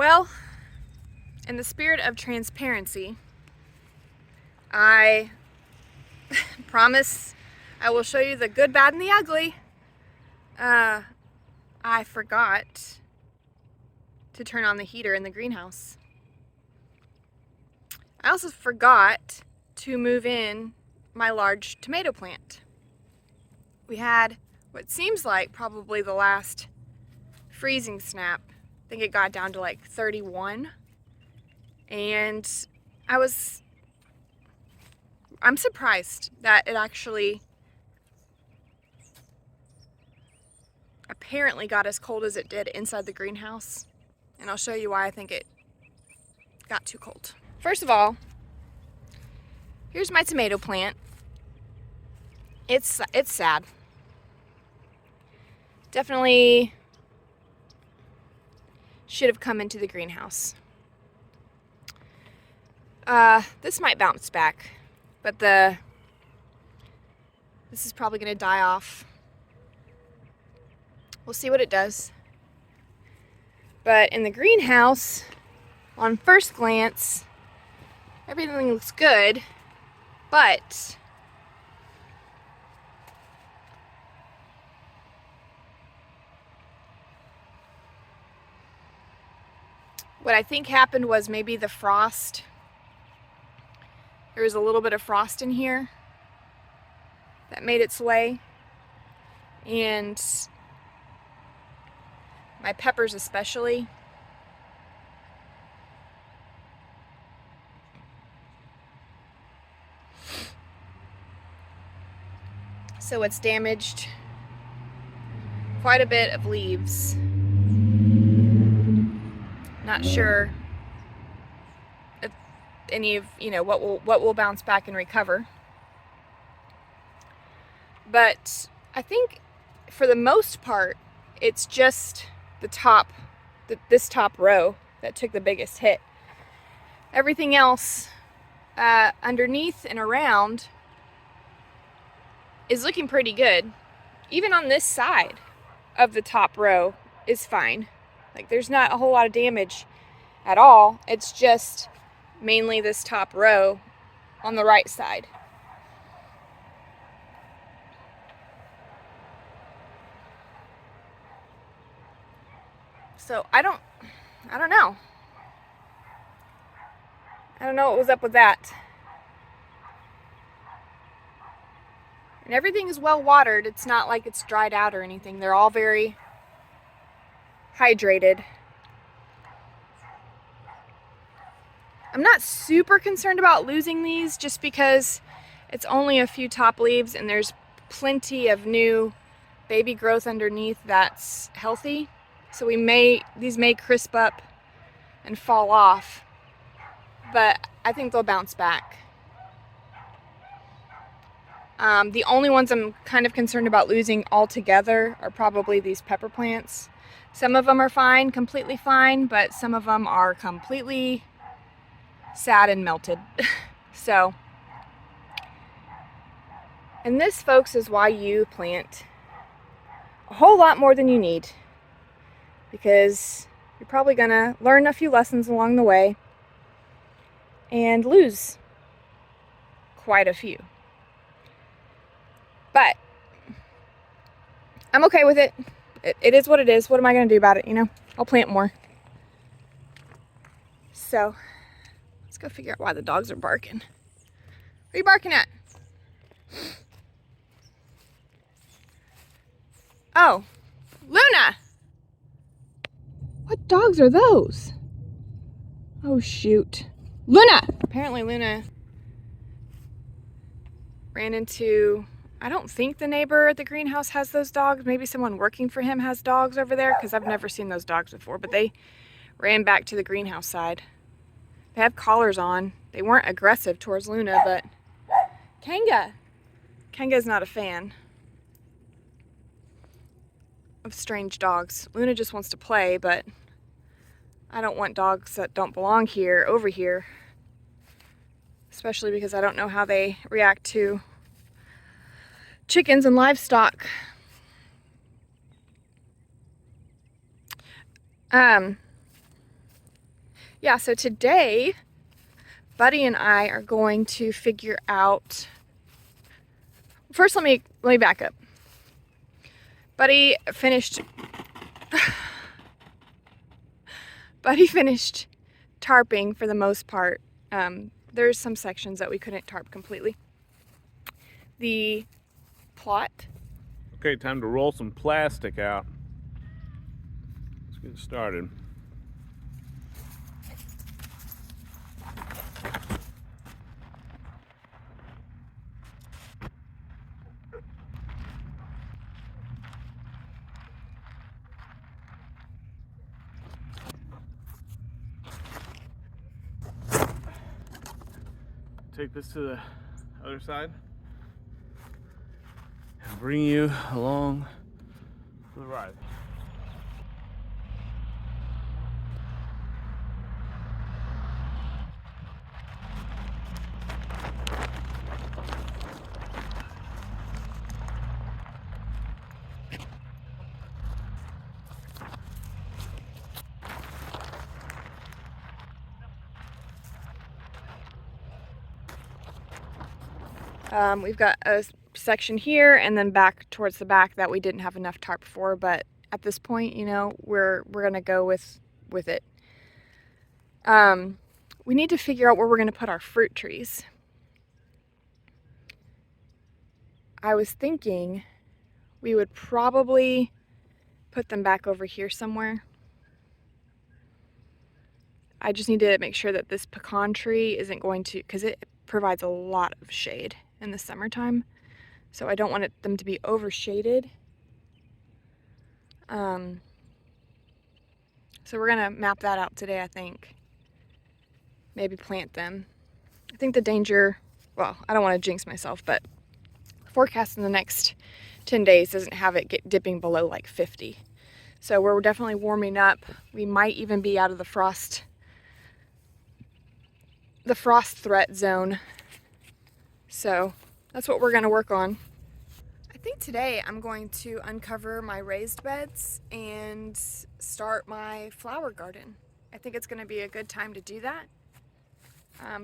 Well, in the spirit of transparency, I promise I will show you the good, bad, and the ugly. I forgot to turn on the heater in the greenhouse. I also forgot to move in my large tomato plant. We had what seems like probably the last freezing snap. I think it got down to like 31. And I'm surprised that it actually apparently got as cold as it did inside the greenhouse. And I'll show you why I think it got too cold. First of all, here's my tomato plant. It's sad. Definitely should have come into the greenhouse. This might bounce back, but this is probably gonna die off. We'll see what it does. But in the greenhouse, on first glance, everything looks good, but what I think happened was maybe the frost. There was a little bit of frost in here that made its way, and my peppers especially. So it's damaged quite a bit of leaves. Not sure if any of, what will bounce back and recover. But I think for the most part, it's just the top, this top row that took the biggest hit. Everything else underneath and around is looking pretty good. Even on this side of the top row is fine. Like, there's not a whole lot of damage at all. It's just mainly this top row on the right side. So I don't know. I don't know what was up with that. And everything is well watered. It's not like it's dried out or anything. They're all very hydrated. I'm not super concerned about losing these just because it's only a few top leaves and there's plenty of new baby growth underneath that's healthy. So these may crisp up and fall off, but I think they'll bounce back. The only ones I'm kind of concerned about losing altogether are probably these pepper plants. Some of them are fine, completely fine, but some of them are completely sad and melted. So, and this, folks, is why you plant a whole lot more than you need, because you're probably gonna learn a few lessons along the way and lose quite a few. But I'm okay with it. It is what it is. What am I going to do about it, I'll plant more. So, let's go figure out why the dogs are barking. What are you barking at? Oh, Luna! What dogs are those? Oh, shoot. Luna! Apparently Luna ran into... I don't think the neighbor at the greenhouse has those dogs. Maybe someone working for him has dogs over there, because I've never seen those dogs before. But they ran back to the greenhouse side. They have collars on. They weren't aggressive towards Luna, but Kenga's not a fan of strange dogs. Luna just wants to play, but I don't want dogs that don't belong here over here. Especially because I don't know how they react to chickens and livestock. Yeah, so today, Buddy and I are going to figure out. First, let me back up. Buddy finished tarping for the most part. There's some sections that we couldn't tarp completely. The plot. Okay, time to roll some plastic out. Let's get started. Take this to the other side and bring you along for the ride. We've got a section here and then back towards the back that we didn't have enough tarp for, but at this point, you know, we're gonna go with it. We need to figure out where we're gonna put our fruit trees. I was thinking we would probably put them back over here somewhere. I just need to make sure that this pecan tree isn't going to, because it provides a lot of shade in the summertime, so I don't want them to be overshaded. So we're gonna map that out today, I think. Maybe plant them. I think the danger, well, I don't want to jinx myself, but the forecast in the next 10 days doesn't have it dipping below like 50. So we're definitely warming up. We might even be out of the frost threat zone. So that's what we're gonna work on. I think today I'm going to uncover my raised beds and start my flower garden. I think it's gonna be a good time to do that.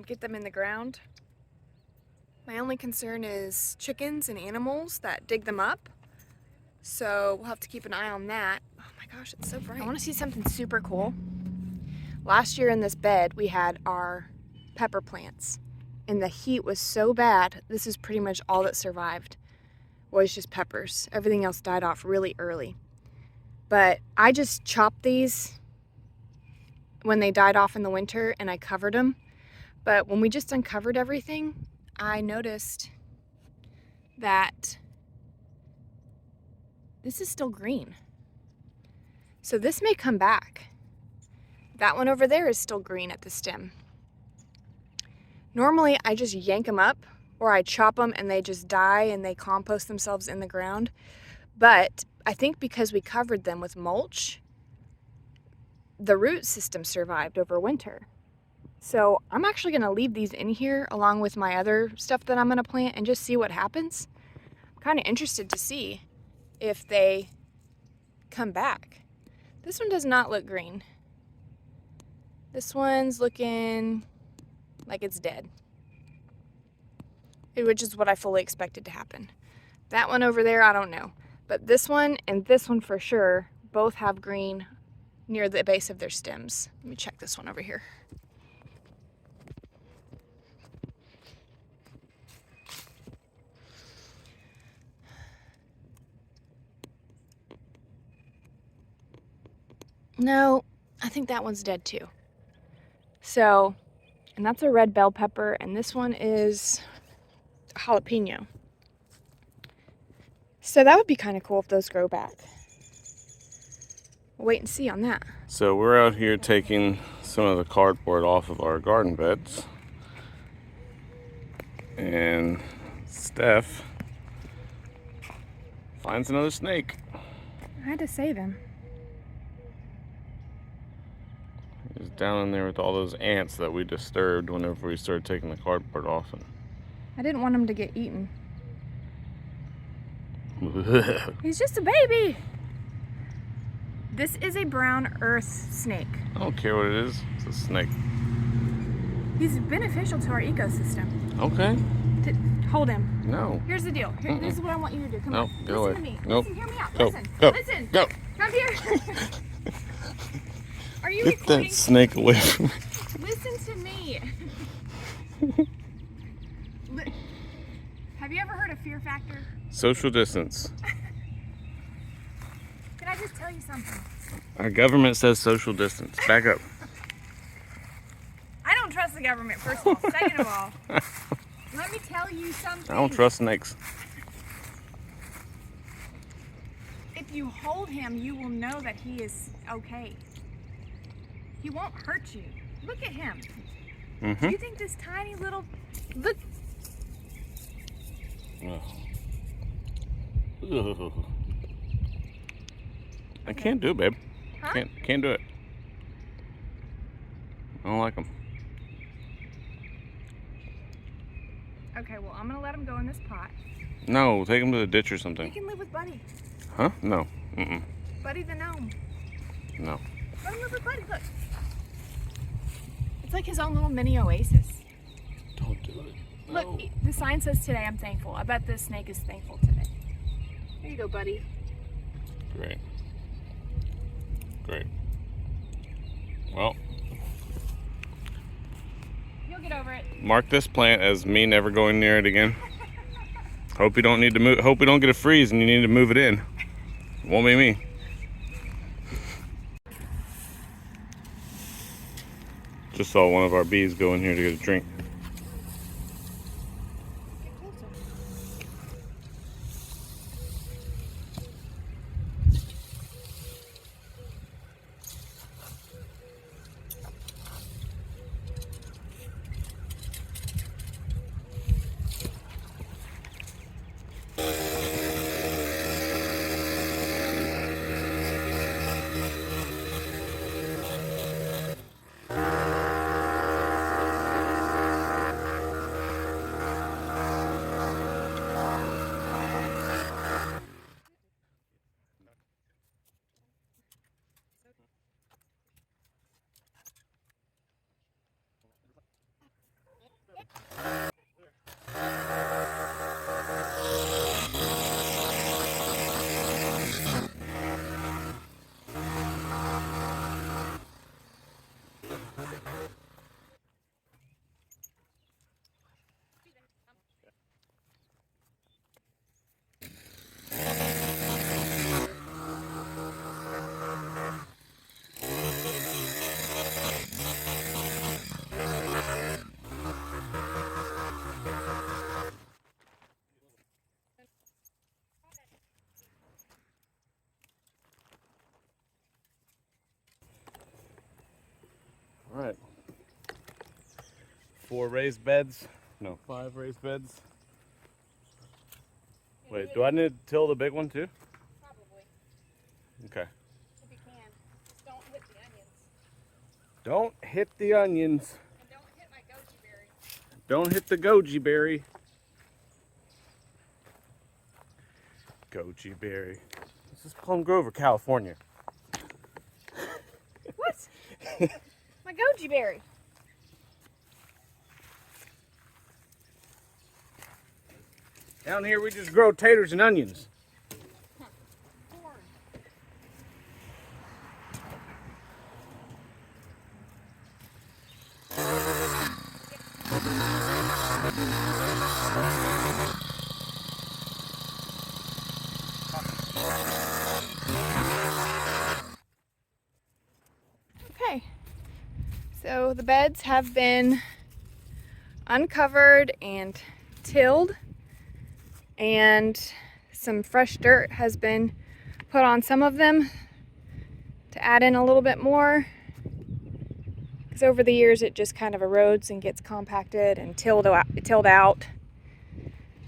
Get them in the ground. My only concern is chickens and animals that dig them up. So we'll have to keep an eye on that. Oh my gosh, it's so bright. I wanna see something super cool. Last year in this bed, we had our pepper plants, and the heat was so bad, this is pretty much all that survived, was just peppers. Everything else died off really early. But I just chopped these when they died off in the winter and I covered them. But when we just uncovered everything, I noticed that this is still green. So this may come back. That one over there is still green at the stem. Normally I just yank them up or I chop them and they just die and they compost themselves in the ground. But I think because we covered them with mulch, the root system survived over winter. So I'm actually gonna leave these in here along with my other stuff that I'm gonna plant and just see what happens. I'm kind of interested to see if they come back. This one does not look green. This one's looking like it's dead, which is what I fully expected to happen. That one over there, I don't know. But this one and this one for sure both have green near the base of their stems. Let me check this one over here. No, I think that one's dead too. So, and that's a red bell pepper, and this one is a jalapeno. So that would be kind of cool if those grow back. We'll wait and see on that. So we're out here taking some of the cardboard off of our garden beds. And Steph finds another snake. I had to save him. He's down in there with all those ants that we disturbed whenever we started taking the cardboard off. I didn't want him to get eaten. He's just a baby. This is a brown earth snake. I don't care what it is. It's a snake. He's beneficial to our ecosystem. Okay. Hold him. No. Here's the deal. This is what I want you to do. Come on. Go Listen away. to me. Nope. Listen, hear me out. Go. Listen. Go. Listen. Go. Come here. Are you Get recording? that snake away from me. Listen to me. Have you ever heard of fear factor? Social distance. Can I just tell you something? Our government says social distance. Back up. I don't trust the government, first of all. Second of all, let me tell you something. I don't trust snakes. If you hold him, you will know that he is okay. He won't hurt you. Look at him. Do you think this tiny little... Look. Ugh. I can't do it, babe. Huh? Can't do it. I don't like them. Okay, well, I'm going to let him go in this pot. No, take him to the ditch or He something. can live with Buddy. Huh? No. Mm-mm. Buddy the gnome. No. Let him live with Buddy, look. It's like his own little mini oasis. Don't do it. No. Look, the sign says today I'm thankful. I bet this snake is thankful today. Here you go, Buddy. Great. Great. Well, You'll get over it. mark this plant as me never going near it again. Hope you don't need to move. Hope we don't get a freeze and you need to move it in. Won't be me. Just saw one of our bees go in here to get a drink. Get closer. All right. 4 raised beds. No, 5 raised beds. Wait, do I need to till the big one too? Probably, Okay. if you can. Just don't hit the onions. Don't hit the onions. And don't hit my goji berry. Don't hit the goji berry. Goji berry. This is Plum Grove or California? What? My goji berry. Down here we just grow taters and onions. Corn. Okay, so the beds have been uncovered and tilled, and some fresh dirt has been put on some of them to add in a little bit more, because over the years it just kind of erodes and gets compacted and tilled out.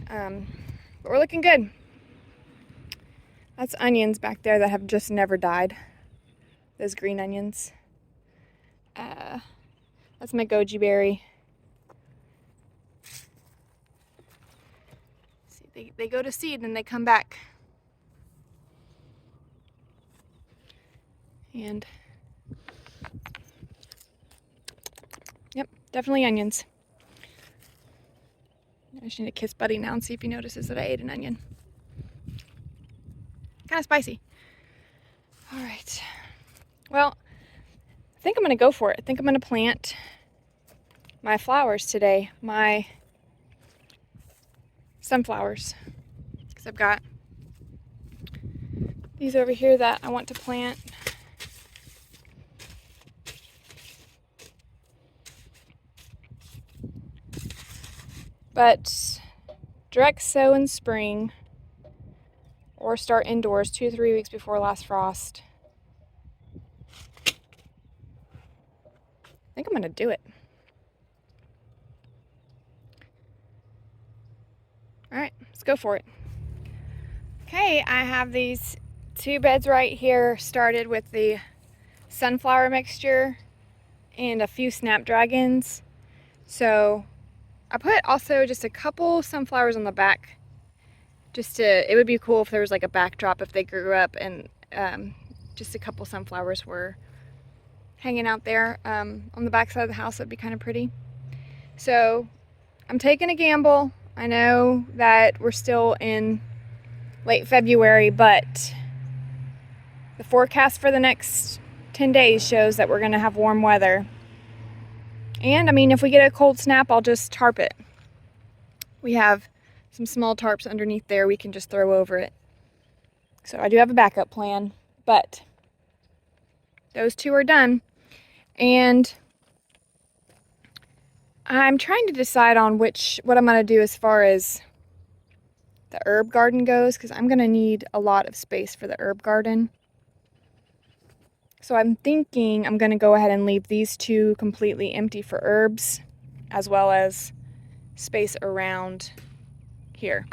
But we're looking good. That's onions back there that have just never died. Those green onions. That's my goji berry. See, they go to seed and they come back. And yep, definitely onions. I just need to kiss Buddy now and see if he notices that I ate an onion. Kind of spicy. All right. Well, I think I'm gonna go for it. I think I'm gonna plant my flowers today, my sunflowers, because I've got these over here that I want to plant. But direct sow in spring or start indoors 2 to 3 weeks before last frost. I think I'm gonna do it. All right, let's go for it. Okay, I have these 2 beds right here started with the sunflower mixture and a few snapdragons. So I put also just a couple sunflowers on the back. It would be cool if there was like a backdrop if they grew up and just a couple sunflowers were hanging out there on the back side of the house. That'd be kind of pretty. So I'm taking a gamble. I know that we're still in late February, but the forecast for the next 10 days shows that we're gonna have warm weather. And I mean, if we get a cold snap, I'll just tarp it. We have some small tarps underneath there we can just throw over it. So I do have a backup plan, but those 2 are done. And I'm trying to decide on what I'm gonna do as far as the herb garden goes, because I'm gonna need a lot of space for the herb garden. So I'm thinking I'm gonna go ahead and leave these 2 completely empty for herbs, as well as space around here.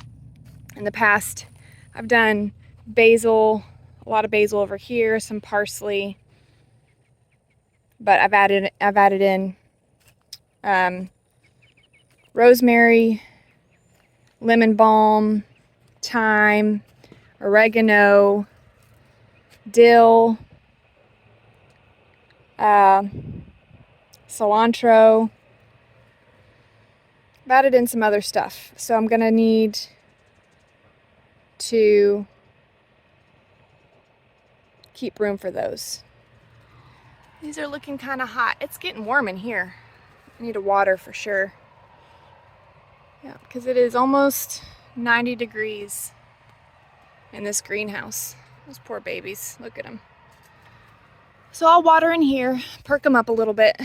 In the past, I've done basil, a lot of basil over here, some parsley, but I've added in rosemary, lemon balm, thyme, oregano, dill, cilantro. I've added in some other stuff, so I'm gonna need to keep room for those. These are looking kind of hot. It's getting warm in here. I need to water for sure. Yeah, because it is almost 90 degrees in this greenhouse. Those poor babies, look at them. So I'll water in here, perk them up a little bit,